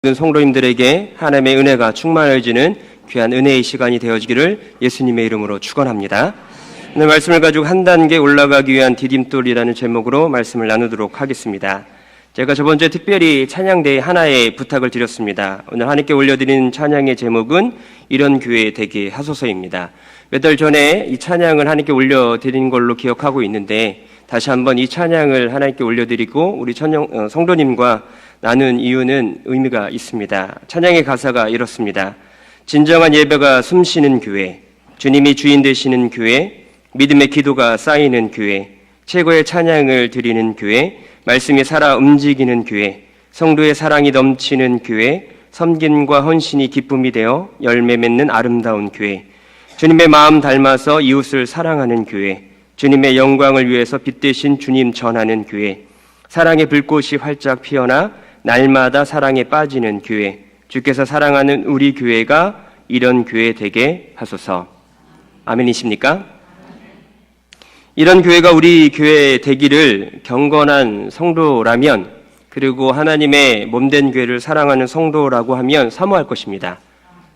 모든 성도님들에게 하나님의 은혜가 충만해지는 귀한 은혜의 시간이 되어지기를 예수님의 이름으로 축원합니다. 오늘 말씀을 가지고 한 단계 올라가기 위한 디딤돌이라는 제목으로 말씀을 나누도록 하겠습니다. 제가 저번 주에 특별히 찬양대회 하나의 부탁을 드렸습니다. 오늘 하나님께 올려드린 찬양의 제목은 이런 교회 되게 하소서입니다. 몇 달 전에 이 찬양을 하나님께 올려드린 걸로 기억하고 있는데 다시 한번 이 찬양을 하나님께 올려드리고 우리 성도님과 나눈 이유는 의미가 있습니다. 찬양의 가사가 이렇습니다. 진정한 예배가 숨쉬는 교회, 주님이 주인 되시는 교회, 믿음의 기도가 쌓이는 교회, 최고의 찬양을 드리는 교회, 말씀이 살아 움직이는 교회, 성도의 사랑이 넘치는 교회, 섬김과 헌신이 기쁨이 되어 열매 맺는 아름다운 교회, 주님의 마음 닮아서 이웃을 사랑하는 교회, 주님의 영광을 위해서 빛 대신 주님 전하는 교회, 사랑의 불꽃이 활짝 피어나 날마다 사랑에 빠지는 교회, 주께서 사랑하는 우리 교회가 이런 교회 되게 하소서. 아멘이십니까? 이런 교회가 우리 교회 되기를 경건한 성도라면, 그리고 하나님의 몸된 교회를 사랑하는 성도라고 하면 사모할 것입니다.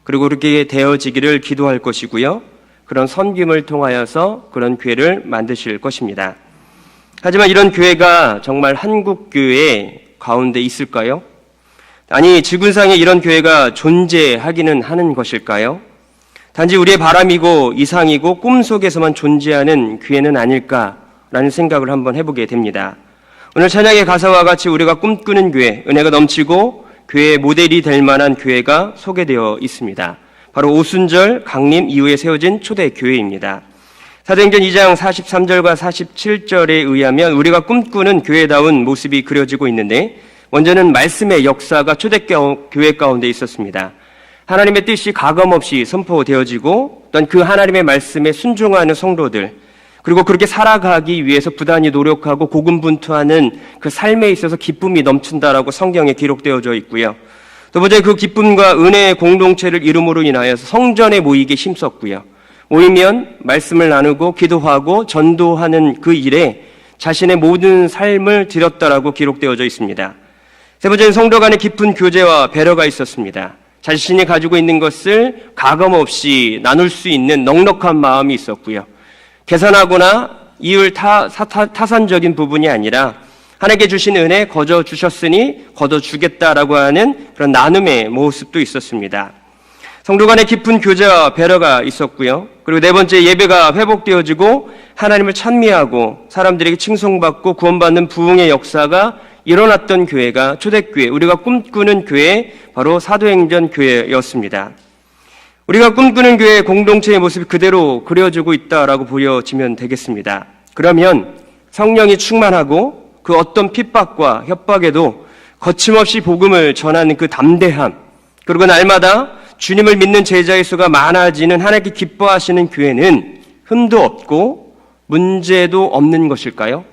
그리고 그렇게 되어지기를 기도할 것이고요. 그런 섬김을 통하여서 그런 교회를 만드실 것입니다. 하지만 이런 교회가 정말 한국 교회 가운데 있을까요? 아니, 지구상에 이런 교회가 존재하기는 하는 것일까요? 단지 우리의 바람이고 이상이고 꿈속에서만 존재하는 교회는 아닐까라는 생각을 한번 해보게 됩니다. 오늘 찬양의 가사와 같이 우리가 꿈꾸는 교회, 은혜가 넘치고 교회의 모델이 될 만한 교회가 소개되어 있습니다. 바로 오순절 강림 이후에 세워진 초대교회입니다. 사도행전 2장 43절과 47절에 의하면 우리가 꿈꾸는 교회다운 모습이 그려지고 있는데, 먼저는 말씀의 역사가 초대교회 가운데 있었습니다. 하나님의 뜻이 가감없이 선포되어지고 또한 그 하나님의 말씀에 순종하는 성도들, 그리고 그렇게 살아가기 위해서 부단히 노력하고 고군분투하는 그 삶에 있어서 기쁨이 넘친다라고 성경에 기록되어져 있고요. 또 번째, 그 기쁨과 은혜의 공동체를 이룸으로 인하여서 성전에 모이게 힘썼고요. 모이면 말씀을 나누고 기도하고 전도하는 그 일에 자신의 모든 삶을 드렸다라고 기록되어져 있습니다. 세 번째는 성도 간의 깊은 교제와 배려가 있었습니다. 자신이 가지고 있는 것을 가감없이 나눌 수 있는 넉넉한 마음이 있었고요. 계산하거나 이율 타산적인 부분이 아니라 하나님께 주신 은혜 거저 주셨으니 거둬 주겠다라고 하는 그런 나눔의 모습도 있었습니다. 성도 간의 깊은 교제와 배려가 있었고요. 그리고 네 번째, 예배가 회복되어지고 하나님을 찬미하고 사람들에게 칭송받고 구원받는 부흥의 역사가 일어났던 교회가 초대교회, 우리가 꿈꾸는 교회, 바로 사도행전 교회였습니다. 우리가 꿈꾸는 교회의 공동체의 모습이 그대로 그려지고 있다라고 보여지면 되겠습니다. 그러면 성령이 충만하고 그 어떤 핍박과 협박에도 거침없이 복음을 전하는 그 담대함, 그리고 날마다 주님을 믿는 제자의 수가 많아지는 하나님께 기뻐하시는 교회는 흠도 없고 문제도 없는 것일까요?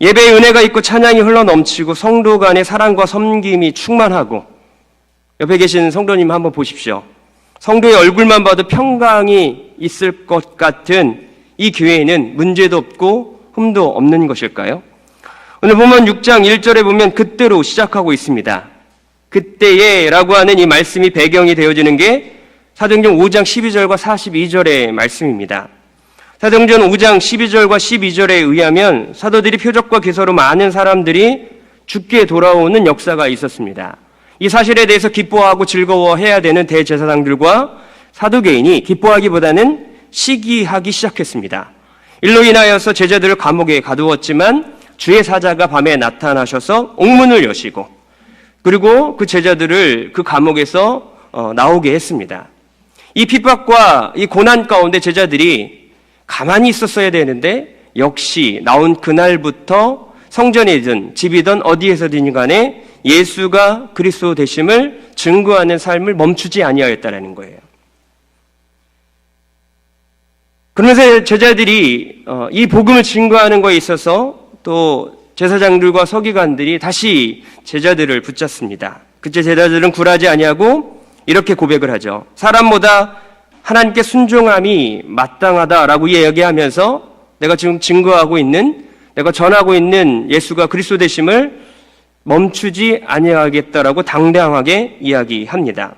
예배의 은혜가 있고 찬양이 흘러넘치고 성도 간의 사랑과 섬김이 충만하고, 옆에 계신 성도님 한번 보십시오. 성도의 얼굴만 봐도 평강이 있을 것 같은 이 교회에는 문제도 없고 흠도 없는 것일까요? 오늘 보면 6장 1절에 보면 그때로 시작하고 있습니다. 그때에 라고 하는 이 말씀이 배경이 되어지는 게 사도행전 5장 12절과 42절의 말씀입니다. 사도행전 5장 12절과 12절에 의하면 사도들이 표적과 기사로 많은 사람들이 죽게 돌아오는 역사가 있었습니다. 이 사실에 대해서 기뻐하고 즐거워해야 되는 대제사장들과 사두개인이 기뻐하기보다는 시기하기 시작했습니다. 일로 인하여서 제자들을 감옥에 가두었지만 주의 사자가 밤에 나타나셔서 옥문을 여시고, 그리고 그 제자들을 그 감옥에서 나오게 했습니다. 이 핍박과 이 고난 가운데 제자들이 가만히 있었어야 되는데, 역시 나온 그날부터 성전이든 집이든 어디에서든 간에 예수가 그리스도 되심을 증거하는 삶을 멈추지 아니하였다라는 거예요. 그러면서 제자들이 이 복음을 증거하는 것에 있어서 또 제사장들과 서기관들이 다시 제자들을 붙잡습니다. 그때 제자들은 굴하지 아니하고 이렇게 고백을 하죠. 사람보다 하나님께 순종함이 마땅하다라고 이야기하면서 내가 지금 증거하고 있는, 내가 전하고 있는 예수가 그리스도 되심을 멈추지 아니하겠다라고 당당하게 이야기합니다.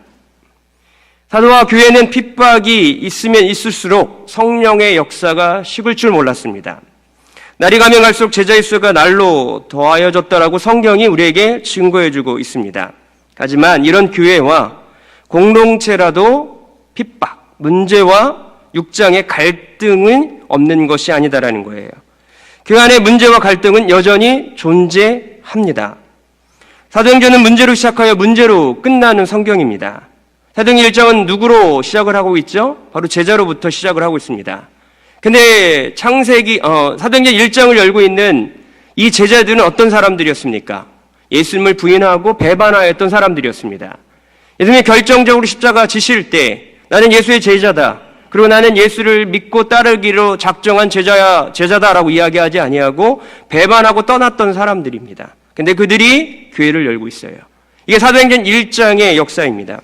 사도와 교회는 핍박이 있으면 있을수록 성령의 역사가 식을 줄 몰랐습니다. 날이 가면 갈수록 제자의 수가 날로 더하여졌다라고 성경이 우리에게 증거해주고 있습니다. 하지만 이런 교회와 공동체라도 핍박, 문제와 육장의 갈등은 없는 것이 아니다라는 거예요. 그 안에 문제와 갈등은 여전히 존재합니다. 사도행전은 문제로 시작하여 문제로 끝나는 성경입니다. 사도행전 1장은 누구로 시작을 하고 있죠? 바로 제자로부터 시작을 하고 있습니다. 근데 사도행전 1장을 열고 있는 이 제자들은 어떤 사람들이었습니까? 예수님을 부인하고 배반하였던 사람들이었습니다. 예수님이 결정적으로 십자가 지실 때 나는 예수의 제자다. 그리고 나는 예수를 믿고 따르기로 작정한 제자다라고 이야기하지 아니하고 배반하고 떠났던 사람들입니다. 근데 그들이 교회를 열고 있어요. 이게 사도행전 1장의 역사입니다.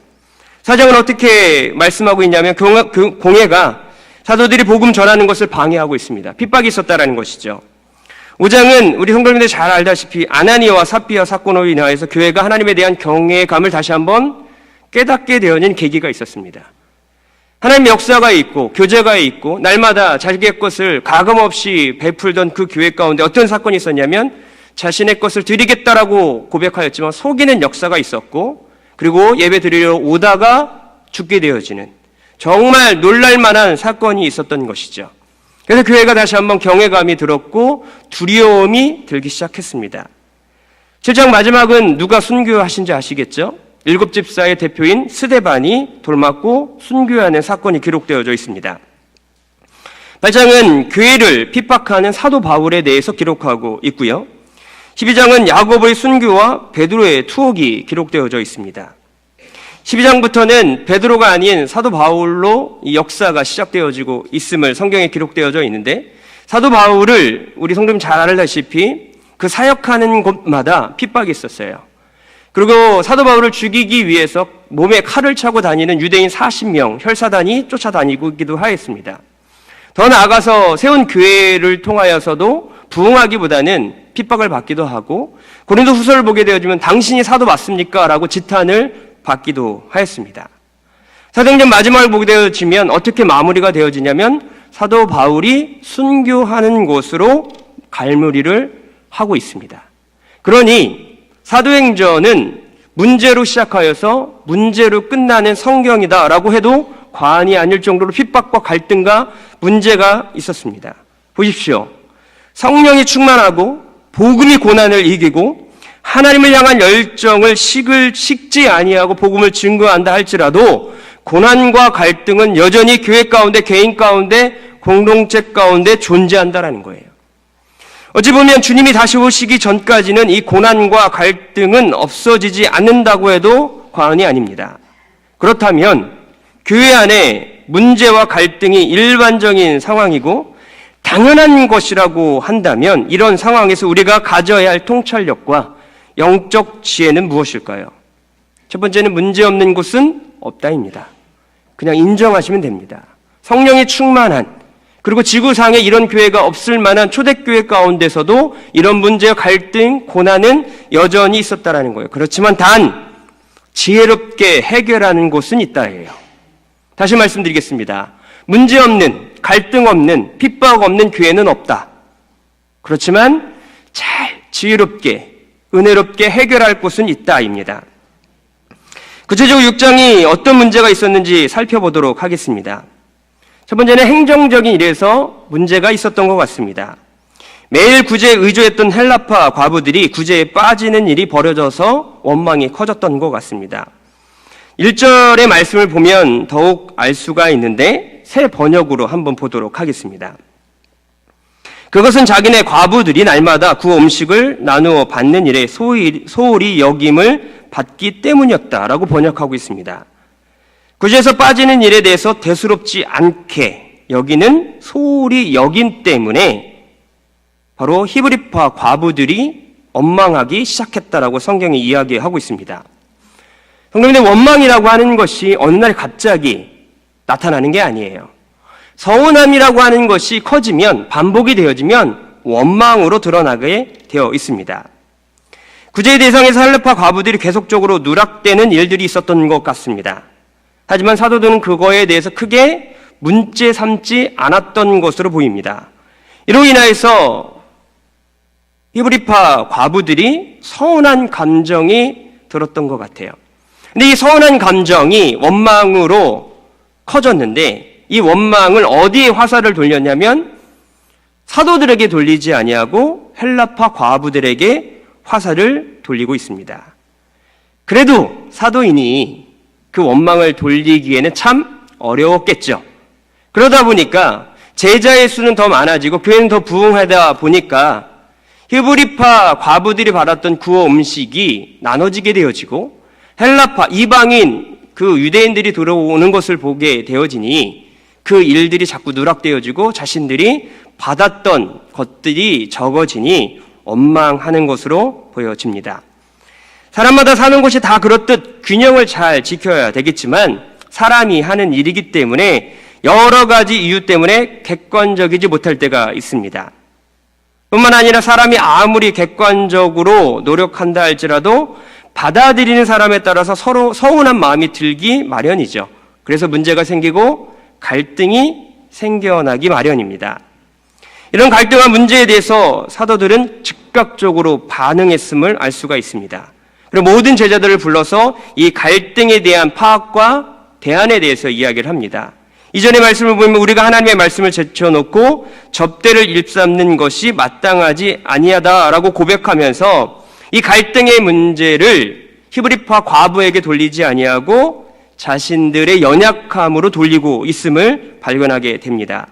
사장은 어떻게 말씀하고 있냐면 그 공회가 사도들이 복음 전하는 것을 방해하고 있습니다. 핍박이 있었다라는 것이죠. 5장은 우리 성도님들 잘 알다시피 아나니아와 삽비아 사건으로 인하여서 교회가 하나님에 대한 경외감을 다시 한번 깨닫게 되어진 계기가 있었습니다. 하나님의 역사가 있고 교제가 있고 날마다 자기의 것을 가감없이 베풀던 그 교회 가운데 어떤 사건이 있었냐면 자신의 것을 드리겠다라고 고백하였지만 속이는 역사가 있었고 그리고 예배 드리러 오다가 죽게 되어지는 정말 놀랄만한 사건이 있었던 것이죠. 그래서 교회가 다시 한번 경외감이 들었고 두려움이 들기 시작했습니다. 7장 마지막은 누가 순교하신지 아시겠죠? 7집사의 대표인 스데반이 돌맞고 순교하는 사건이 기록되어져 있습니다. 8장은 교회를 핍박하는 사도 바울에 대해서 기록하고 있고요. 12장은 야고보의 순교와 베드로의 투옥이 기록되어져 있습니다. 12장부터는 베드로가 아닌 사도 바울로 이 역사가 시작되어지고 있음을 성경에 기록되어져 있는데 사도 바울을 우리 성도님 잘 알다시피 그 사역하는 곳마다 핍박이 있었어요. 그리고 사도 바울을 죽이기 위해서 몸에 칼을 차고 다니는 유대인 40명 혈사단이 쫓아다니기도 하였습니다. 더 나아가서 세운 교회를 통하여서도 부응하기보다는 핍박을 받기도 하고 고린도후서를 보게 되어지면 당신이 사도 맞습니까? 라고 지탄을 받기도 하였습니다. 사도행전 마지막을 보게 되어지면 어떻게 마무리가 되어지냐면 사도 바울이 순교하는 곳으로 갈무리를 하고 있습니다. 그러니 사도행전은 문제로 시작하여서 문제로 끝나는 성경이다라고 해도 과언이 아닐 정도로 핍박과 갈등과 문제가 있었습니다. 보십시오. 성령이 충만하고 복음이 고난을 이기고 하나님을 향한 열정을 식지 아니하고 복음을 증거한다 할지라도 고난과 갈등은 여전히 교회 가운데, 개인 가운데, 공동체 가운데 존재한다라는 거예요. 어찌 보면 주님이 다시 오시기 전까지는 이 고난과 갈등은 없어지지 않는다고 해도 과언이 아닙니다. 그렇다면 교회 안에 문제와 갈등이 일반적인 상황이고 당연한 것이라고 한다면 이런 상황에서 우리가 가져야 할 통찰력과 영적 지혜는 무엇일까요? 첫 번째는 문제없는 곳은 없다입니다. 그냥 인정하시면 됩니다. 성령이 충만한 그리고 지구상에 이런 교회가 없을 만한 초대교회 가운데서도 이런 문제와 갈등, 고난은 여전히 있었다라는 거예요. 그렇지만 단 지혜롭게 해결하는 곳은 있다예요. 다시 말씀드리겠습니다. 문제없는, 갈등 없는, 핍박 없는 교회는 없다. 그렇지만 잘 지혜롭게, 은혜롭게 해결할 곳은 있다입니다. 구체적으로 6장이 어떤 문제가 있었는지 살펴보도록 하겠습니다. 첫 번째는 행정적인 일에서 문제가 있었던 것 같습니다. 매일 구제에 의존했던 헬라파 과부들이 구제에 빠지는 일이 벌어져서 원망이 커졌던 것 같습니다. 1절의 말씀을 보면 더욱 알 수가 있는데 새 번역으로 한번 보도록 하겠습니다. 그것은 자기네 과부들이 날마다 그 음식을 나누어 받는 일에 소홀히 여김을 받기 때문이었다라고 번역하고 있습니다. 구제에서 빠지는 일에 대해서 대수롭지 않게 여기는 소홀히 여긴 때문에 바로 히브리파 과부들이 원망하기 시작했다라고 성경이 이야기하고 있습니다. 성도님들, 원망이라고 하는 것이 어느 날 갑자기 나타나는 게 아니에요. 서운함이라고 하는 것이 커지면 반복이 되어지면 원망으로 드러나게 되어 있습니다. 구제의 대상에서 헬라파 과부들이 계속적으로 누락되는 일들이 있었던 것 같습니다. 하지만 사도들은 그거에 대해서 크게 문제 삼지 않았던 것으로 보입니다. 이로 인하여서 히브리파 과부들이 서운한 감정이 들었던 것 같아요. 근데 이 서운한 감정이 원망으로 커졌는데 이 원망을 어디에 화살을 돌렸냐면 사도들에게 돌리지 아니하고 헬라파 과부들에게 화살을 돌리고 있습니다. 그래도 사도인이 그 원망을 돌리기에는 참 어려웠겠죠. 그러다 보니까 제자의 수는 더 많아지고 교회는 더 부흥하다 보니까 히브리파 과부들이 받았던 구호 음식이 나눠지게 되어지고 헬라파 이방인 그 유대인들이 들어오는 것을 보게 되어지니 그 일들이 자꾸 누락되어지고 자신들이 받았던 것들이 적어지니 원망하는 것으로 보여집니다. 사람마다 사는 곳이 다 그렇듯 균형을 잘 지켜야 되겠지만 사람이 하는 일이기 때문에 여러 가지 이유 때문에 객관적이지 못할 때가 있습니다. 뿐만 아니라 사람이 아무리 객관적으로 노력한다 할지라도 받아들이는 사람에 따라서 서로 서운한 마음이 들기 마련이죠. 그래서 문제가 생기고 갈등이 생겨나기 마련입니다. 이런 갈등과 문제에 대해서 사도들은 즉각적으로 반응했음을 알 수가 있습니다. 그리고 모든 제자들을 불러서 이 갈등에 대한 파악과 대안에 대해서 이야기를 합니다. 이전의 말씀을 보면 우리가 하나님의 말씀을 제쳐놓고 접대를 일삼는 것이 마땅하지 아니하다라고 고백하면서 이 갈등의 문제를 히브리파 과부에게 돌리지 아니하고 자신들의 연약함으로 돌리고 있음을 발견하게 됩니다.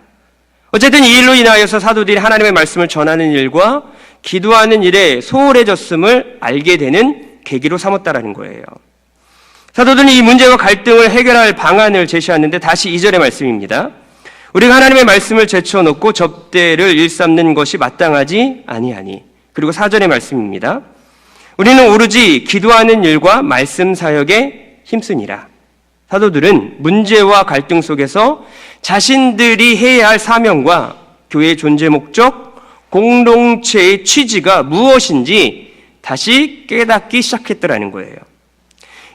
어쨌든 이 일로 인하여서 사도들이 하나님의 말씀을 전하는 일과 기도하는 일에 소홀해졌음을 알게 되는 계기로 삼았다라는 거예요. 사도들은 이 문제와 갈등을 해결할 방안을 제시하는데 다시 2절의 말씀입니다. 우리가 하나님의 말씀을 제쳐놓고 접대를 일삼는 것이 마땅하지 아니하니. 그리고 4절의 말씀입니다. 우리는 오로지 기도하는 일과 말씀 사역에 힘쓰니라. 사도들은 문제와 갈등 속에서 자신들이 해야 할 사명과 교회의 존재 목적, 공동체의 취지가 무엇인지 다시 깨닫기 시작했더라는 거예요.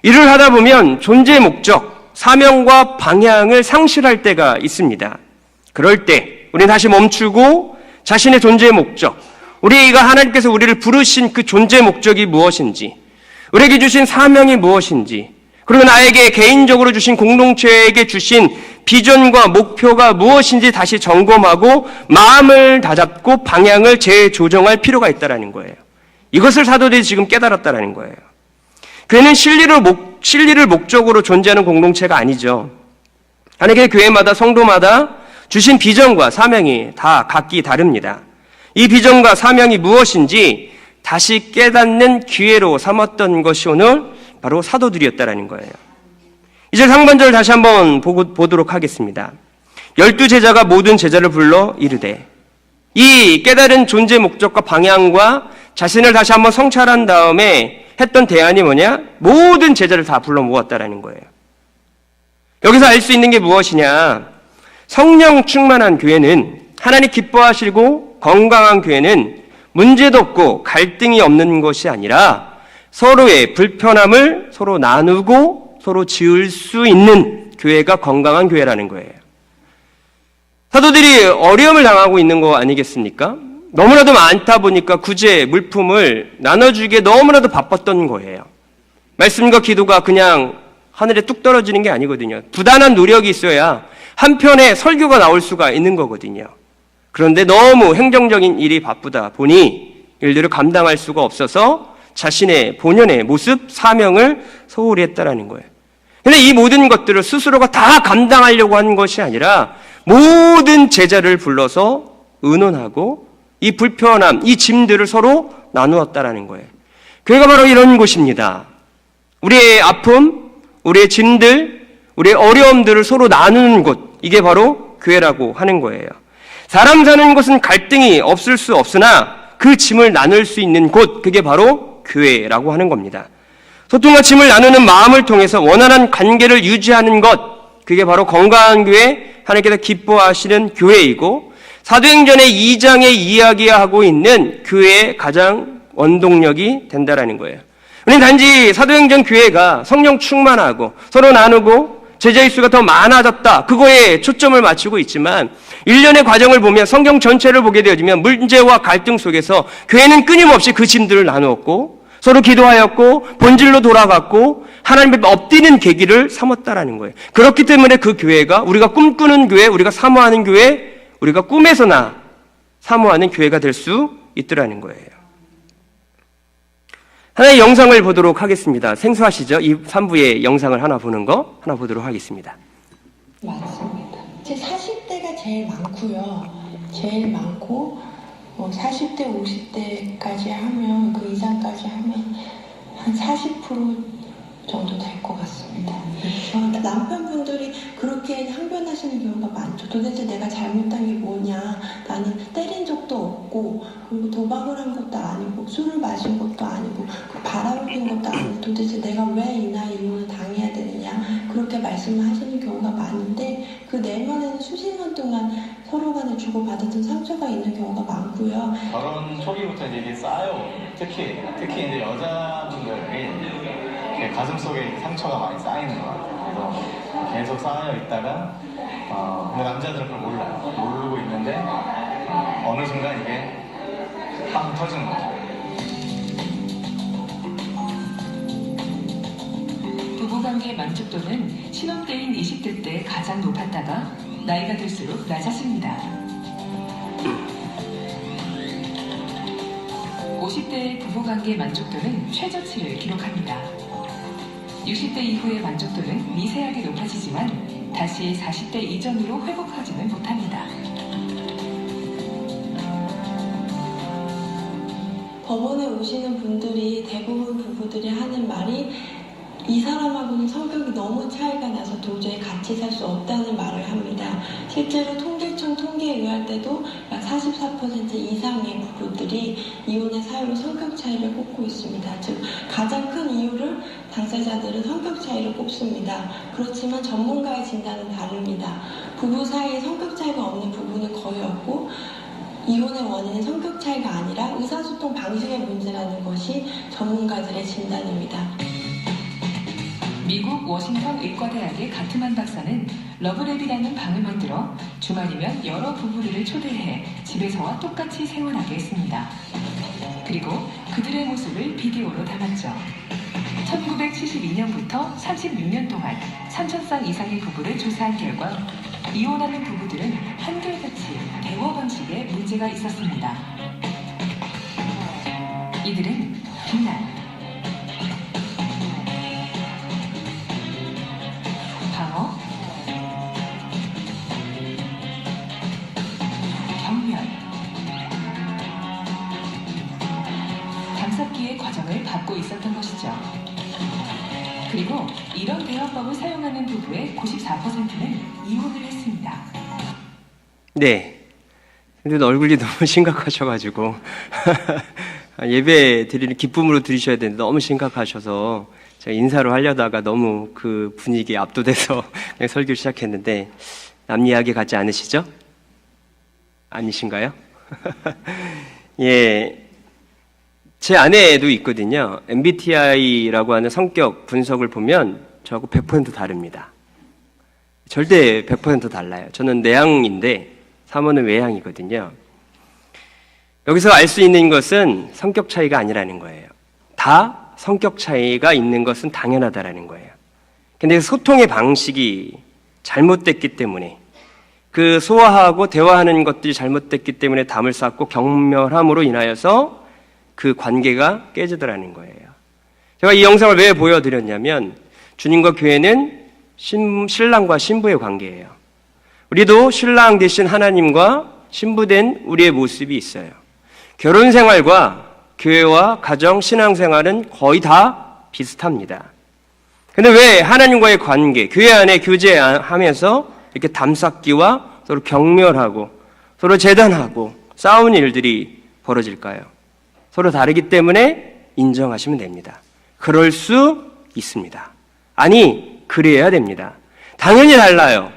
일을 하다 보면 존재 목적, 사명과 방향을 상실할 때가 있습니다. 그럴 때 우리는 다시 멈추고 자신의 존재 목적, 우리가 하나님께서 우리를 부르신 그 존재 목적이 무엇인지, 우리에게 주신 사명이 무엇인지, 그리고 나에게 개인적으로 주신 공동체에게 주신 비전과 목표가 무엇인지 다시 점검하고 마음을 다잡고 방향을 재조정할 필요가 있다는 거예요. 이것을 사도들이 지금 깨달았다는 거예요. 교회는 실리를 목적으로 존재하는 공동체가 아니죠. 하나님의 교회마다 성도마다 주신 비전과 사명이 다 각기 다릅니다. 이 비전과 사명이 무엇인지 다시 깨닫는 기회로 삼았던 것이 오늘 바로 사도들이었다라는 거예요. 이제 상반절을 다시 한번 보도록 하겠습니다. 12제자가 모든 제자를 불러 이르되, 이 깨달은 존재 목적과 방향과 자신을 다시 한번 성찰한 다음에 했던 대안이 뭐냐? 모든 제자를 다 불러 모았다라는 거예요. 여기서 알 수 있는 게 무엇이냐? 성령 충만한 교회는, 하나님 기뻐하시고 건강한 교회는 문제도 없고 갈등이 없는 것이 아니라 서로의 불편함을 서로 나누고 서로 지을 수 있는 교회가 건강한 교회라는 거예요. 사도들이 어려움을 당하고 있는 거 아니겠습니까? 너무나도 많다 보니까 구제, 물품을 나눠주기에 너무나도 바빴던 거예요. 말씀과 기도가 그냥 하늘에 뚝 떨어지는 게 아니거든요. 부단한 노력이 있어야 한편에 설교가 나올 수가 있는 거거든요. 그런데 너무 행정적인 일이 바쁘다 보니 일들을 감당할 수가 없어서 자신의 본연의 모습, 사명을 소홀히 했다라는 거예요. 그런데 이 모든 것들을 스스로가 다 감당하려고 한 것이 아니라 모든 제자를 불러서 의논하고 이 불편함, 이 짐들을 서로 나누었다라는 거예요. 교회가 바로 이런 곳입니다. 우리의 아픔, 우리의 짐들, 우리의 어려움들을 서로 나누는 곳, 이게 바로 교회라고 하는 거예요. 사람 사는 곳은 갈등이 없을 수 없으나 그 짐을 나눌 수 있는 곳, 그게 바로 교회라고 하는 겁니다. 소통과 짐을 나누는 마음을 통해서 원활한 관계를 유지하는 것, 그게 바로 건강한 교회, 하나님께서 기뻐하시는 교회이고, 사도행전의 2장에 이야기하고 있는 교회의 가장 원동력이 된다라는 거예요. 우리는 단지 사도행전 교회가 성령 충만하고 서로 나누고 제자의 수가 더 많아졌다, 그거에 초점을 맞추고 있지만 일련의 과정을 보면, 성경 전체를 보게 되어지면 문제와 갈등 속에서 교회는 끊임없이 그 짐들을 나누었고 서로 기도하였고 본질로 돌아갔고 하나님 앞에 엎드리는 계기를 삼았다라는 거예요. 그렇기 때문에 그 교회가 우리가 꿈꾸는 교회, 우리가 사모하는 교회, 우리가 꿈에서나 사모하는 교회가 될 수 있더라는 거예요. 하나의 영상을 보도록 하겠습니다. 생소하시죠? 이 3부의 영상을 하나 보는 거 하나 보도록 하겠습니다. 맞습니다. 제 40대가 제일 많고요. 제일 많고 40대, 50대까지 하면, 그 이상까지 하면 한 40% 정도 될 것 같습니다. 남편분들이 그렇게 항변하시는 경우가 많죠. 도대체 내가 잘못한 게 뭐냐, 나는 때린 적도 없고, 그리고 도박을 한 것도 아니고, 술을 마신 것도 아니고, 바람을 핀 것도 아니고, 도대체 내가 왜 이 나이 이혼을 당해야 되느냐, 그렇게 말씀을 하시는 경우가 많은데, 그 내면에는 수십 년 동안 서로 간에 주고받았던 상처가 있는 경우가 많고요. 결혼 초기부터 이제 이게 쌓여, 특히 이제 여자분들이 가슴 속에 상처가 많이 쌓이는 것 같아요. 그래서 계속 쌓여 있다가 근데 남자들은 그걸 몰라요. 모르고 있는데 어느 순간 이게 빵 터지는 거죠. 부부관계 만족도는 신혼 때인 20대 때 가장 높았다가 나이가 들수록 낮아집니다. 50대의 부부관계 만족도는 최저치를 기록합니다. 60대 이후의 만족도는 미세하게 높아지지만 다시 40대 이전으로 회복하지는 못합니다. 법원에 오시는 분들이, 대부분 부부들이 하는 말이, 이 사람하고는 성격이 너무 차이가 나서 도저히 같이 살 수 없다는 말을 합니다. 실제로 통계청 통계에 의할 때도 약 44% 이상의 부부들이 이혼의 사유로 성격 차이를 꼽고 있습니다. 즉, 가장 큰 이유를 당사자들은 성격 차이를 꼽습니다. 그렇지만 전문가의 진단은 다릅니다. 부부 사이에 성격 차이가 없는 부부는 거의 없고, 이혼의 원인은 성격 차이가 아니라 의사소통 방식의 문제라는 것이 전문가들의 진단입니다. 미국 워싱턴 의과대학의 가트만 박사는 러브랩이라는 방을 만들어 주말이면 여러 부부들을 초대해 집에서와 똑같이 생활하게 했습니다. 그리고 그들의 모습을 비디오로 담았죠. 1972년부터 36년 동안 3,000쌍 이상의 부부를 조사한 결과 이혼하는 부부들은 한결같이 대화 방식에 문제가 있었습니다. 이들은 비난, 방어, 경멸, 담쌓기의 과정을 밟고 있었던 것이죠. 그리고 이런 대화법을 사용하는 부부의 94%는 이혼을 했습니다. 네. 근데 얼굴이 너무 심각하셔가지고 예배 드리는 기쁨으로 드리셔야 되는데 너무 심각하셔서 제가 인사를 하려다가 너무 그 분위기에 압도돼서 그냥 설교를 시작했는데, 남 이야기 같지 않으시죠? 아니신가요? 예. 제 아내도 있거든요. MBTI라고 하는 성격 분석을 보면 저하고 100% 다릅니다. 절대 100% 달라요. 저는 내향인데 사모는 외향이거든요. 여기서 알 수 있는 것은 성격 차이가 아니라는 거예요. 다 성격 차이가 있는 것은 당연하다라는 거예요. 근데 소통의 방식이 잘못됐기 때문에, 그 소화하고 대화하는 것들이 잘못됐기 때문에 담을 쌓고 경멸함으로 인하여서 그 관계가 깨지더라는 거예요. 제가 이 영상을 왜 보여드렸냐면, 주님과 교회는 신랑과 신부의 관계예요. 우리도 신랑 되신 하나님과 신부된 우리의 모습이 있어요. 결혼 생활과 교회와 가정, 신앙생활은 거의 다 비슷합니다. 근데 왜 하나님과의 관계, 교회 안에 교제하면서 이렇게 담쌓기와 서로 경멸하고 서로 재단하고 싸우는 일들이 벌어질까요? 서로 다르기 때문에 인정하시면 됩니다. 그럴 수 있습니다. 아니, 그래야 됩니다. 당연히 달라요.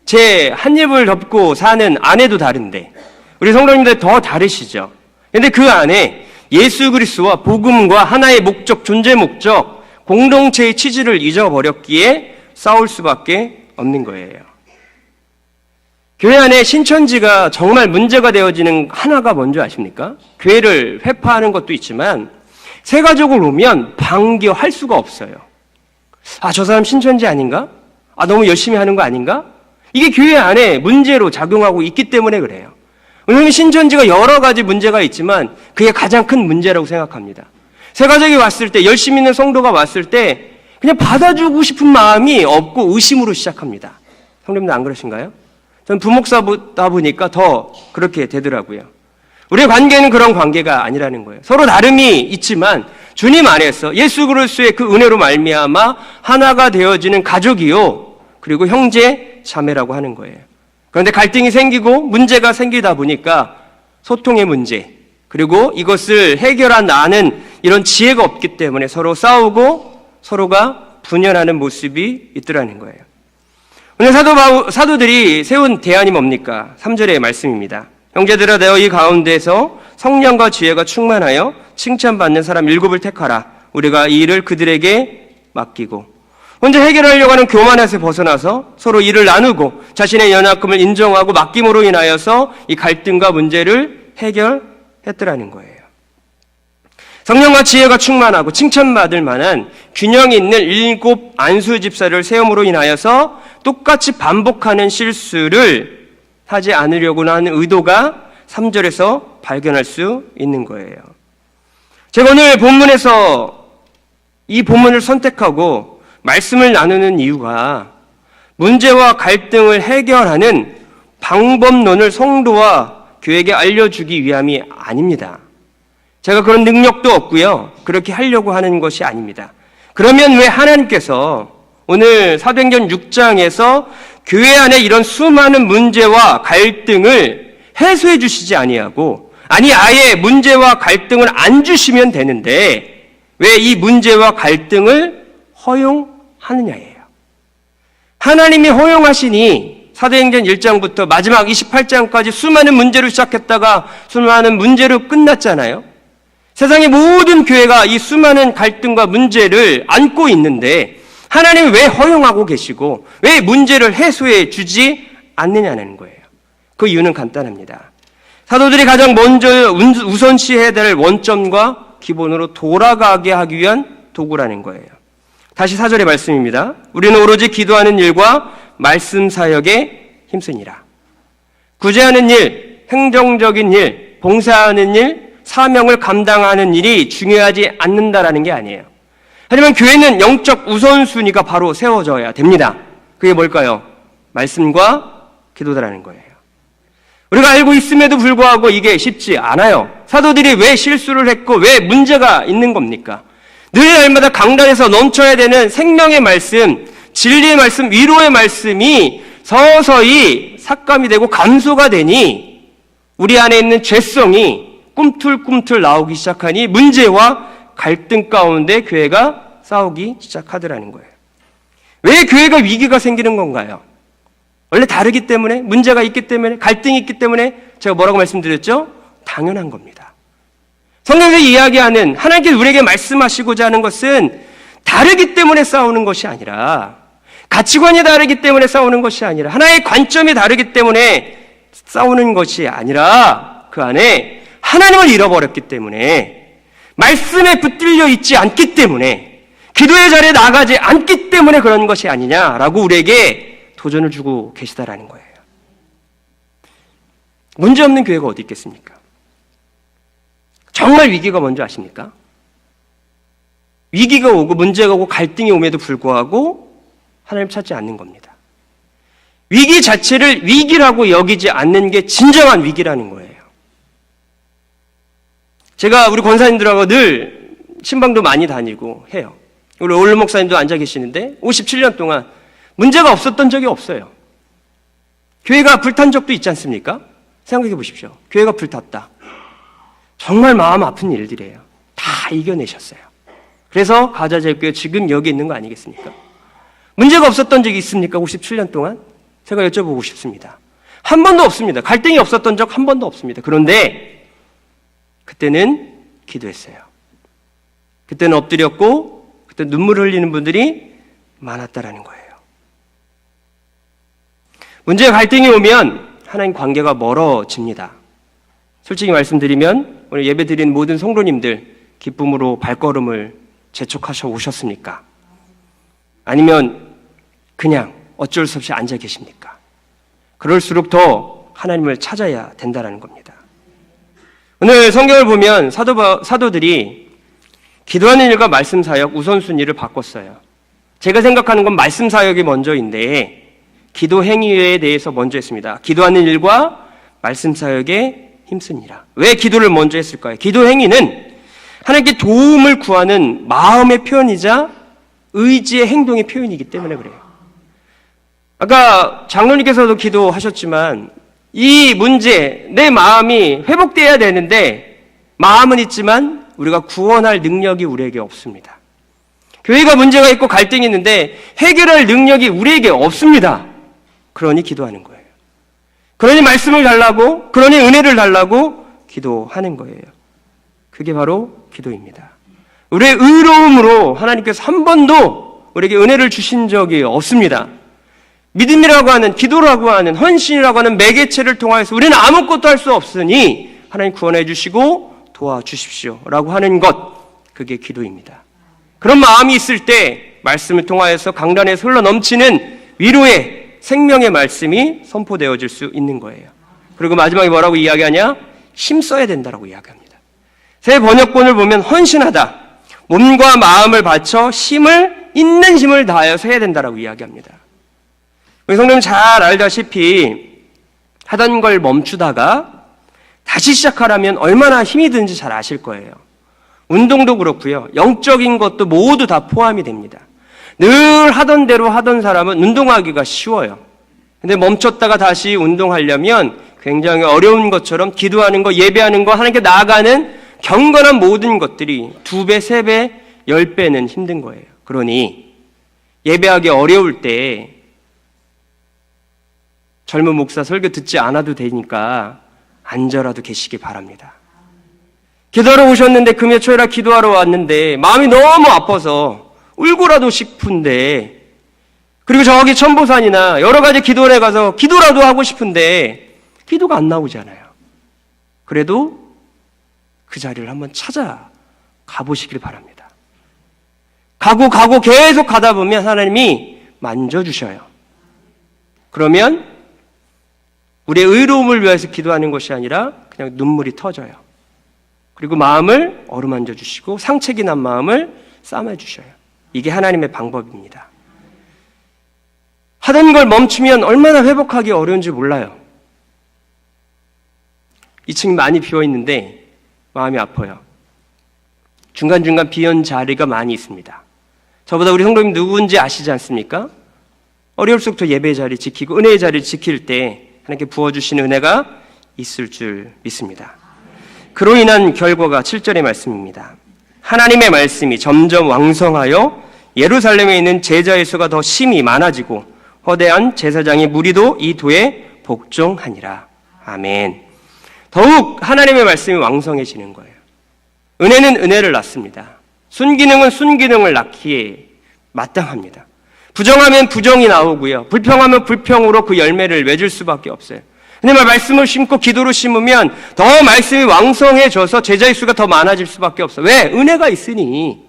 제 한 입을 덮고 사는 아내도 다른데 우리 성도님들 더 다르시죠. 근데 그 안에 예수 그리스도와 복음과 하나의 목적, 존재 목적, 공동체의 취지를 잊어버렸기에 싸울 수밖에 없는 거예요. 교회 안에 신천지가 정말 문제가 되어지는 하나가 뭔지 아십니까? 교회를 회파하는 것도 있지만 세가족을 오면 반겨할 수가 없어요. 아, 저 사람 신천지 아닌가? 아, 너무 열심히 하는 거 아닌가? 이게 교회 안에 문제로 작용하고 있기 때문에 그래요. 왜냐하면 신천지가 여러 가지 문제가 있지만 그게 가장 큰 문제라고 생각합니다. 세가족이 왔을 때, 열심히 있는 성도가 왔을 때 그냥 받아주고 싶은 마음이 없고 의심으로 시작합니다. 성도님들 안 그러신가요? 전 부목사다 보니까 더 그렇게 되더라고요. 우리의 관계는 그런 관계가 아니라는 거예요. 서로 다름이 있지만 주님 안에서 예수 그리스도의 그 은혜로 말미암아 하나가 되어지는 가족이요, 그리고 형제 자매라고 하는 거예요. 그런데 갈등이 생기고 문제가 생기다 보니까 소통의 문제, 그리고 이것을 해결하는 이런 지혜가 없기 때문에 서로 싸우고 서로가 분열하는 모습이 있더라는 거예요. 오늘 사도들이 세운 대안이 뭡니까? 3절의 말씀입니다. 형제들아, 너희 가운데서 성령과 지혜가 충만하여 칭찬받는 사람 7을 택하라. 우리가 이 일을 그들에게 맡기고, 혼자 해결하려고 하는 교만에서 벗어나서 서로 일을 나누고 자신의 연약함을 인정하고 맡김으로 인하여서 이 갈등과 문제를 해결했더라는 거예요. 성령과 지혜가 충만하고 칭찬받을 만한 균형 있는 7 안수 집사를 세움으로 인하여서 똑같이 반복하는 실수를 하지 않으려고 하는 의도가 3절에서 발견할 수 있는 거예요. 제가 오늘 본문에서 이 본문을 선택하고 말씀을 나누는 이유가 문제와 갈등을 해결하는 방법론을 성도와 교회에게 알려주기 위함이 아닙니다. 제가 그런 능력도 없고요, 그렇게 하려고 하는 것이 아닙니다. 그러면 왜 하나님께서 오늘 사도행전 6장에서 교회 안에 이런 수많은 문제와 갈등을 해소해 주시지 아니하고, 아니 아예 문제와 갈등을 안 주시면 되는데 왜 이 문제와 갈등을 허용하느냐예요. 하나님이 허용하시니 사도행전 1장부터 마지막 28장까지 수많은 문제로 시작했다가 수많은 문제로 끝났잖아요. 세상의 모든 교회가 이 수많은 갈등과 문제를 안고 있는데 하나님이 왜 허용하고 계시고 왜 문제를 해소해 주지 않느냐는 거예요. 그 이유는 간단합니다. 사도들이 가장 먼저 우선시해야 될 원점과 기본으로 돌아가게 하기 위한 도구라는 거예요. 다시 4절의 말씀입니다. 우리는 오로지 기도하는 일과 말씀 사역에 힘쓰니라. 구제하는 일, 행정적인 일, 봉사하는 일, 사명을 감당하는 일이 중요하지 않는다라는 게 아니에요. 하지만 교회는 영적 우선순위가 바로 세워져야 됩니다. 그게 뭘까요? 말씀과 기도다라는 거예요. 우리가 알고 있음에도 불구하고 이게 쉽지 않아요. 사도들이 왜 실수를 했고 왜 문제가 있는 겁니까? 늘 날마다 강단에서 넘쳐야 되는 생명의 말씀, 진리의 말씀, 위로의 말씀이 서서히 삭감이 되고 감소가 되니 우리 안에 있는 죄성이 꿈틀꿈틀 나오기 시작하니 문제와 갈등 가운데 교회가 싸우기 시작하더라는 거예요. 왜 교회가 위기가 생기는 건가요? 원래 다르기 때문에, 문제가 있기 때문에, 갈등이 있기 때문에, 제가 뭐라고 말씀드렸죠? 당연한 겁니다. 성경에서 이야기하는 하나님께서 우리에게 말씀하시고자 하는 것은 다르기 때문에 싸우는 것이 아니라, 가치관이 다르기 때문에 싸우는 것이 아니라, 하나의 관점이 다르기 때문에 싸우는 것이 아니라 그 안에 하나님을 잃어버렸기 때문에, 말씀에 붙들려 있지 않기 때문에, 기도의 자리에 나가지 않기 때문에 그런 것이 아니냐라고 우리에게 도전을 주고 계시다라는 거예요. 문제 없는 교회가 어디 있겠습니까? 정말 위기가 뭔지 아십니까? 위기가 오고 문제가 오고 갈등이 오면도 불구하고 하나님 찾지 않는 겁니다. 위기 자체를 위기라고 여기지 않는 게 진정한 위기라는 거예요. 제가 우리 권사님들하고 늘 신방도 많이 다니고 해요. 우리 오늘 목사님도 앉아 계시는데 57년 동안 문제가 없었던 적이 없어요. 교회가 불탄 적도 있지 않습니까? 생각해 보십시오. 교회가 불탔다. 정말 마음 아픈 일들이에요. 다 이겨내셨어요. 그래서 가자제일교회 지금 여기 있는 거 아니겠습니까? 문제가 없었던 적이 있습니까? 57년 동안? 제가 여쭤보고 싶습니다. 한 번도 없습니다. 갈등이 없었던 적 한 번도 없습니다. 그런데 그때는 기도했어요. 그때는 엎드렸고 그때 눈물을 흘리는 분들이 많았다라는 거예요. 문제와 갈등이 오면 하나님 관계가 멀어집니다. 솔직히 말씀드리면 오늘 예배 드린 모든 성도님들 기쁨으로 발걸음을 재촉하셔 오셨습니까? 아니면 그냥 어쩔 수 없이 앉아 계십니까? 그럴수록 더 하나님을 찾아야 된다는 겁니다. 오늘 성경을 보면 사도들이 기도하는 일과 말씀 사역 우선순위를 바꿨어요. 제가 생각하는 건 말씀 사역이 먼저인데 기도 행위에 대해서 먼저 했습니다. 기도하는 일과 말씀 사역에 힘쓰니라. 왜 기도를 먼저 했을까요? 기도 행위는 하나님께 도움을 구하는 마음의 표현이자 의지의 행동의 표현이기 때문에 그래요. 아까 장로님께서도 기도하셨지만 이 문제, 내 마음이 회복돼야 되는데 마음은 있지만 우리가 구원할 능력이 우리에게 없습니다. 교회가 문제가 있고 갈등이 있는데 해결할 능력이 우리에게 없습니다. 그러니 기도하는 거예요. 그러니 말씀을 달라고, 그러니 은혜를 달라고 기도하는 거예요. 그게 바로 기도입니다. 우리의 의로움으로 하나님께서 한 번도 우리에게 은혜를 주신 적이 없습니다. 믿음이라고 하는, 기도라고 하는, 헌신이라고 하는 매개체를 통하여서 우리는 아무것도 할 수 없으니 하나님 구원해 주시고 도와주십시오 라고 하는 것, 그게 기도입니다. 그런 마음이 있을 때 말씀을 통하여서 강단에서 흘러넘치는 위로의 생명의 말씀이 선포되어질 수 있는 거예요. 그리고 마지막에 뭐라고 이야기하냐? 힘써야 된다라고 이야기합니다. 새 번역본을 보면 헌신하다, 몸과 마음을 바쳐 있는 힘을 다하여서 해야 된다라고 이야기합니다. 우리 성도님 잘 알다시피 하던 걸 멈추다가 다시 시작하려면 얼마나 힘이 드는지 잘 아실 거예요. 운동도 그렇고요. 영적인 것도 모두 다 포함이 됩니다. 늘 하던 대로 하던 사람은 운동하기가 쉬워요. 근데 멈췄다가 다시 운동하려면 굉장히 어려운 것처럼 기도하는 거, 예배하는 거, 하나님께 나아가는 경건한 모든 것들이 2배, 3배, 10배는 힘든 거예요. 그러니 예배하기 어려울 때 젊은 목사 설교 듣지 않아도 되니까 앉아라도 계시기 바랍니다. 기도하러 오셨는데 금요 초이라 기도하러 왔는데 마음이 너무 아파서 울고라도 싶은데, 그리고 저기 천보산이나 여러 가지 기도원에 가서 기도라도 하고 싶은데 기도가 안 나오잖아요. 그래도 그 자리를 한번 찾아 가보시길 바랍니다. 가고 계속 가다 보면 하나님이 만져주셔요. 그러면 우리의 의로움을 위해서 기도하는 것이 아니라 그냥 눈물이 터져요. 그리고 마음을 어루만져 주시고 상책이 난 마음을 싸매 주셔요. 이게 하나님의 방법입니다. 하던 걸 멈추면 얼마나 회복하기 어려운지 몰라요. 2층이 많이 비어있는데 마음이 아파요. 중간중간 비어있는 자리가 많이 있습니다. 저보다 우리 성도님 누구인지 아시지 않습니까? 어려울수록 더 예배의 자리 지키고 은혜의 자리를 지킬 때 하나님께 부어주시는 은혜가 있을 줄 믿습니다. 그로 인한 결과가 7절의 말씀입니다. 하나님의 말씀이 점점 왕성하여 예루살렘에 있는 제자의 수가 더 심히 많아지고 허대한 제사장의 무리도 이 도에 복종하니라. 아멘. 더욱 하나님의 말씀이 왕성해지는 거예요. 은혜는 은혜를 낳습니다. 순기능은 순기능을 낳기에 마땅합니다. 부정하면 부정이 나오고요. 불평하면 불평으로 그 열매를 맺을 수밖에 없어요. 근데 말씀을 심고 기도로 심으면 더 말씀이 왕성해져서 제자의 수가 더 많아질 수밖에 없어요. 왜? 은혜가 있으니.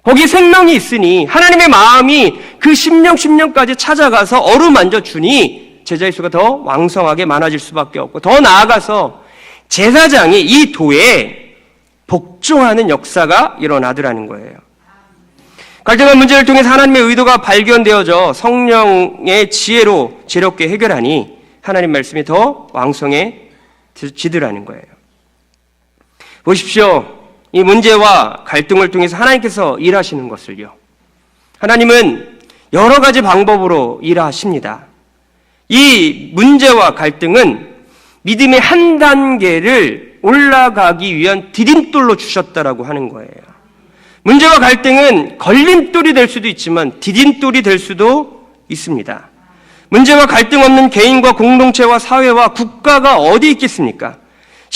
거기 생명이 있으니 하나님의 마음이 그 심령까지 찾아가서 어루만져 주니 제자의 수가 더 왕성하게 많아질 수밖에 없고, 더 나아가서 제사장이 이 도에 복종하는 역사가 일어나더라는 거예요. 갈등한 문제를 통해서 하나님의 의도가 발견되어져 성령의 지혜로 지혜롭게 해결하니 하나님 말씀이 더 왕성해지더라는 거예요. 보십시오. 이 문제와 갈등을 통해서 하나님께서 일하시는 것을요. 하나님은 여러 가지 방법으로 일하십니다. 이 문제와 갈등은 믿음의 한 단계를 올라가기 위한 디딤돌로 주셨다라고 하는 거예요. 문제와 갈등은 걸림돌이 될 수도 있지만 디딤돌이 될 수도 있습니다. 문제와 갈등 없는 개인과 공동체와 사회와 국가가 어디 있겠습니까?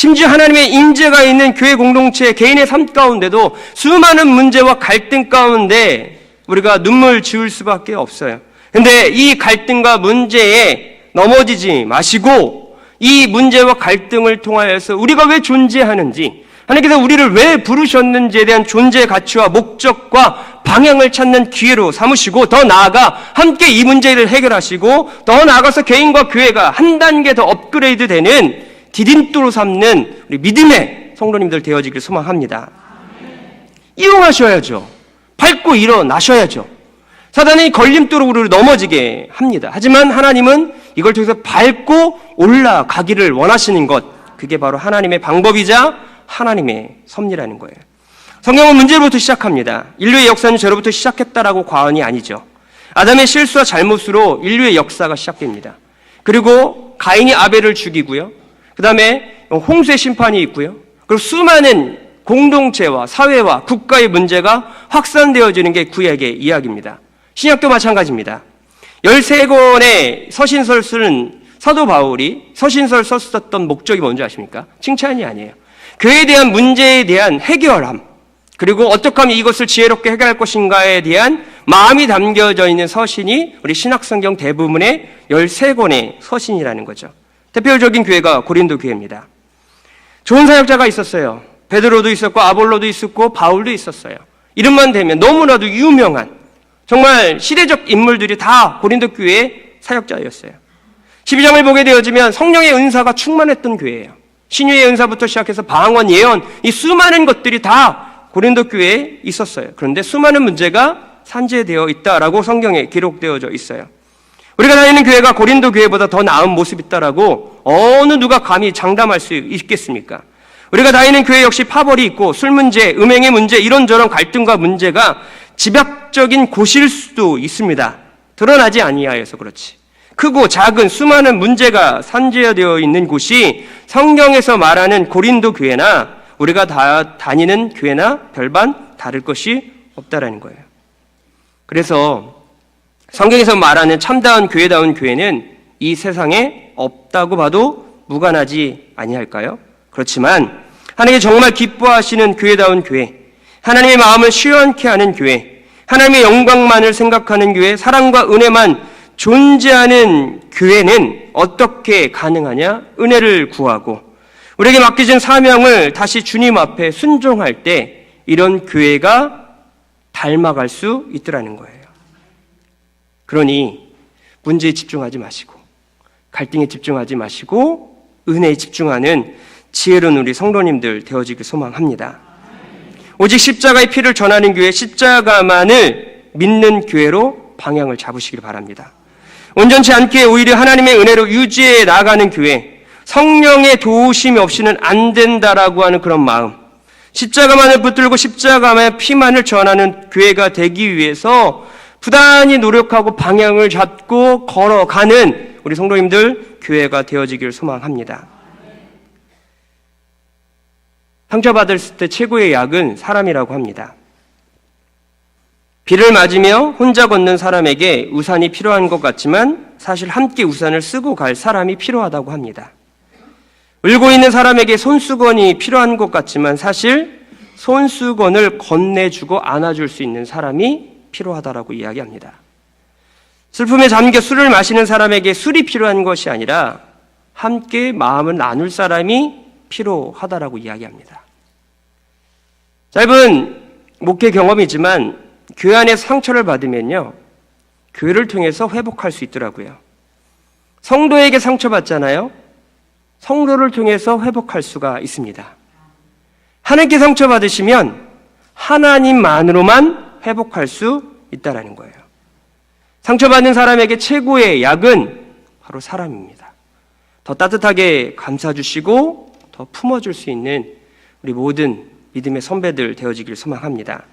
심지어 하나님의 임재가 있는 교회 공동체 개인의 삶 가운데도 수많은 문제와 갈등 가운데 우리가 눈물 지을 수밖에 없어요. 근데 이 갈등과 문제에 넘어지지 마시고 이 문제와 갈등을 통하여서 우리가 왜 존재하는지, 하나님께서 우리를 왜 부르셨는지에 대한 존재의 가치와 목적과 방향을 찾는 기회로 삼으시고, 더 나아가 함께 이 문제를 해결하시고 더 나아가서 개인과 교회가 한 단계 더 업그레이드 되는 디딤돌로 삼는 우리 믿음의 성도님들 되어지길 소망합니다. 이용하셔야죠. 밟고 일어나셔야죠. 사단이 걸림돌로 우리를 넘어지게 합니다. 하지만 하나님은 이걸 통해서 밟고 올라가기를 원하시는 것, 그게 바로 하나님의 방법이자 하나님의 섭리라는 거예요. 성경은 문제로부터 시작합니다. 인류의 역사는 죄로부터 시작했다라고 과언이 아니죠. 아담의 실수와 잘못으로 인류의 역사가 시작됩니다. 그리고 가인이 아벨을 죽이고요. 그 다음에 홍수의 심판이 있고요. 그리고 수많은 공동체와 사회와 국가의 문제가 확산되어지는 게 구약의 이야기입니다. 신약도 마찬가지입니다. 13권의 서신서를 쓰는 사도 바울이 서신서를 썼었던 목적이 뭔지 아십니까? 칭찬이 아니에요. 교회에 대한 문제에 대한 해결함, 그리고 어떻게 하면 이것을 지혜롭게 해결할 것인가에 대한 마음이 담겨져 있는 서신이 우리 신약성경 대부분의 13권의 서신이라는 거죠. 대표적인 교회가 고린도 교회입니다. 좋은 사역자가 있었어요. 베드로도 있었고 아볼로도 있었고 바울도 있었어요. 이름만 대면 너무나도 유명한 정말 시대적 인물들이 다 고린도 교회의 사역자였어요. 12장을 보게 되어지면 성령의 은사가 충만했던 교회예요. 신유의 은사부터 시작해서 방언, 예언, 이 수많은 것들이 다 고린도 교회에 있었어요. 그런데 수많은 문제가 산재되어 있다라고 성경에 기록되어져 있어요. 우리가 다니는 교회가 고린도 교회보다 더 나은 모습이 있다라고 어느 누가 감히 장담할 수 있겠습니까? 우리가 다니는 교회 역시 파벌이 있고 술 문제, 음행의 문제, 이런저런 갈등과 문제가 집약적인 곳일 수도 있습니다. 드러나지 아니하여서 그렇지. 크고 작은 수많은 문제가 산재되어 있는 곳이 성경에서 말하는 고린도 교회나 우리가 다니는 교회나 별반 다를 것이 없다라는 거예요. 그래서 성경에서 말하는 참다운 교회다운 교회는 이 세상에 없다고 봐도 무관하지 아니할까요? 그렇지만 하나님이 정말 기뻐하시는 교회다운 교회, 하나님의 마음을 시원케 하는 교회, 하나님의 영광만을 생각하는 교회, 사랑과 은혜만 존재하는 교회는 어떻게 가능하냐? 은혜를 구하고 우리에게 맡겨진 사명을 다시 주님 앞에 순종할 때 이런 교회가 닮아갈 수 있더라는 거예요. 그러니 문제에 집중하지 마시고 갈등에 집중하지 마시고 은혜에 집중하는 지혜로운 우리 성도님들 되어지길 소망합니다. 오직 십자가의 피를 전하는 교회, 십자가만을 믿는 교회로 방향을 잡으시길 바랍니다. 온전치 않게 오히려 하나님의 은혜로 유지해 나가는 교회, 성령의 도우심이 없이는 안 된다라고 하는 그런 마음, 십자가만을 붙들고 십자가만의 피만을 전하는 교회가 되기 위해서 부단히 노력하고 방향을 잡고 걸어가는 우리 성도님들 교회가 되어지길 소망합니다. 상처받을 때 최고의 약은 사람이라고 합니다. 비를 맞으며 혼자 걷는 사람에게 우산이 필요한 것 같지만 사실 함께 우산을 쓰고 갈 사람이 필요하다고 합니다. 울고 있는 사람에게 손수건이 필요한 것 같지만 사실 손수건을 건네주고 안아줄 수 있는 사람이 필요하다라고 이야기합니다. 슬픔에 잠겨 술을 마시는 사람에게 술이 필요한 것이 아니라 함께 마음을 나눌 사람이 필요하다라고 이야기합니다. 짧은 목회 경험이지만 교회 안에서 상처를 받으면요, 교회를 통해서 회복할 수 있더라고요. 성도에게 상처받잖아요. 성도를 통해서 회복할 수가 있습니다. 하나님께 상처받으시면 하나님만으로만 회복할 수 있다라는 거예요. 상처받는 사람에게 최고의 약은 바로 사람입니다. 더 따뜻하게 감싸주시고 더 품어줄 수 있는 우리 모든 믿음의 선배들 되어지길 소망합니다.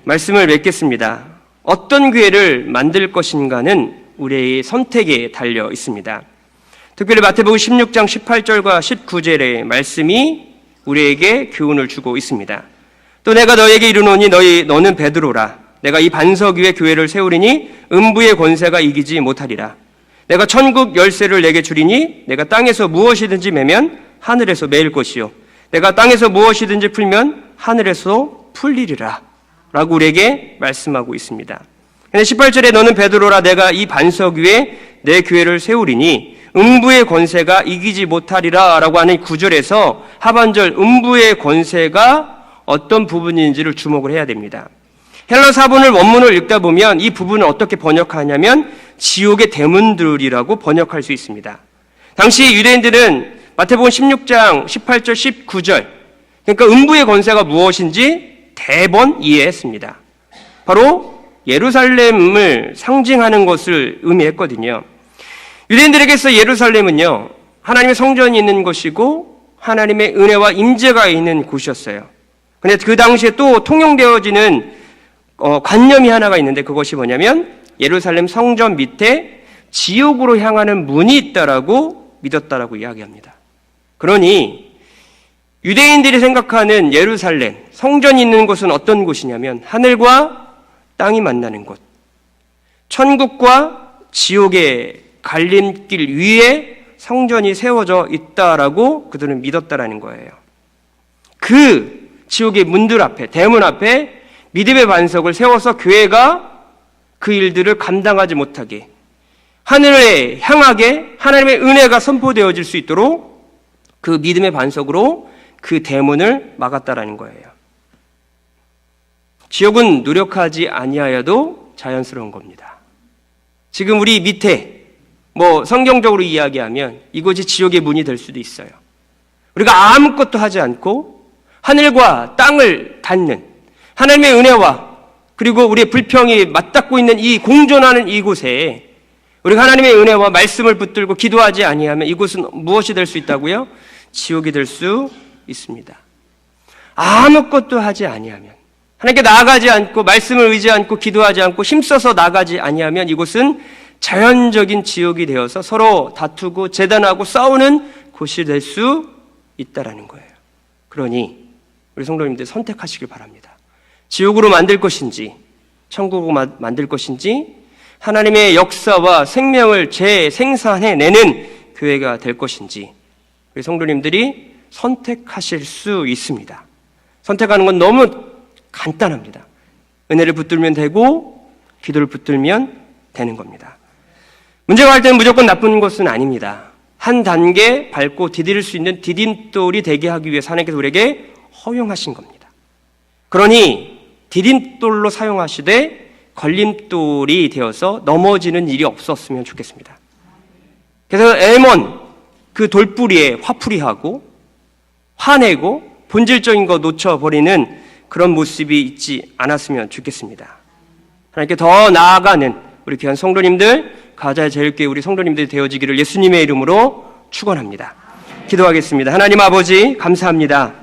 말씀을 맺겠습니다. 어떤 교회를 만들 것인가는 우리의 선택에 달려 있습니다. 특별히 마태복음 16장 18절과 19절의 말씀이 우리에게 교훈을 주고 있습니다. 또 내가 너에게 이르노니 너는 베드로라. 내가 이 반석 위에 교회를 세우리니 음부의 권세가 이기지 못하리라. 내가 천국 열쇠를 내게 주리니 내가 땅에서 무엇이든지 매면 하늘에서 매일 것이요 내가 땅에서 무엇이든지 풀면 하늘에서 풀리리라 라고 우리에게 말씀하고 있습니다. 근데 18절에 너는 베드로라 내가 이 반석 위에 내 교회를 세우리니 음부의 권세가 이기지 못하리라 라고 하는 9절에서 하반절 음부의 권세가 어떤 부분인지를 주목을 해야 됩니다. 헬라 사본을 원문을 읽다 보면 이 부분을 어떻게 번역하냐면 지옥의 대문들이라고 번역할 수 있습니다. 당시 유대인들은 마태복음 16장 18절 19절 그러니까 음부의 권세가 무엇인지 대번 이해했습니다. 바로 예루살렘을 상징하는 것을 의미했거든요. 유대인들에게서 예루살렘은요 하나님의 성전이 있는 곳이고 하나님의 은혜와 임재가 있는 곳이었어요. 그런데 그 당시에 또 통용되어지는 관념이 하나가 있는데 그것이 뭐냐면 예루살렘 성전 밑에 지옥으로 향하는 문이 있다라고 믿었다라고 이야기합니다. 그러니 유대인들이 생각하는 예루살렘 성전이 있는 곳은 어떤 곳이냐면 하늘과 땅이 만나는 곳, 천국과 지옥의 갈림길 위에 성전이 세워져 있다라고 그들은 믿었다라는 거예요. 그 지옥의 문들 앞에, 대문 앞에 믿음의 반석을 세워서 교회가 그 일들을 감당하지 못하게 하늘에 향하게 하나님의 은혜가 선포되어질 수 있도록 그 믿음의 반석으로 그 대문을 막았다라는 거예요. 지옥은 노력하지 아니하여도 자연스러운 겁니다. 지금 우리 밑에 성경적으로 이야기하면 이곳이 지옥의 문이 될 수도 있어요. 우리가 아무것도 하지 않고 하늘과 땅을 닫는 하나님의 은혜와 그리고 우리의 불평이 맞닿고 있는 이 공존하는 이곳에 우리가 하나님의 은혜와 말씀을 붙들고 기도하지 아니하면 이곳은 무엇이 될 수 있다고요? 지옥이 될 수 있습니다. 아무것도 하지 아니하면 하나님께 나아가지 않고 말씀을 의지 않고 기도하지 않고 힘써서 나가지 아니하면 이곳은 자연적인 지옥이 되어서 서로 다투고 재단하고 싸우는 곳이 될 수 있다라는 거예요. 그러니 우리 성도님들 선택하시길 바랍니다. 지옥으로 만들 것인지 천국으로 만들 것인지 하나님의 역사와 생명을 재생산해내는 교회가 될 것인지 우리 성도님들이 선택하실 수 있습니다. 선택하는 건 너무 간단합니다. 은혜를 붙들면 되고 기도를 붙들면 되는 겁니다. 문제가 할 때는 무조건 나쁜 것은 아닙니다. 한 단계 밟고 디딜 수 있는 디딤돌이 되게 하기 위해서 하나님께서 우리에게 허용하신 겁니다. 그러니 디딤돌로 사용하시되 걸림돌이 되어서 넘어지는 일이 없었으면 좋겠습니다. 그래서 에몬 그 돌뿌리에 화풀이하고 화내고 본질적인 거 놓쳐버리는 그런 모습이 있지 않았으면 좋겠습니다. 하나님께 더 나아가는 우리 귀한 성도님들, 가자의 제일교회 우리 성도님들이 되어지기를 예수님의 이름으로 축원합니다. 기도하겠습니다. 하나님 아버지 감사합니다.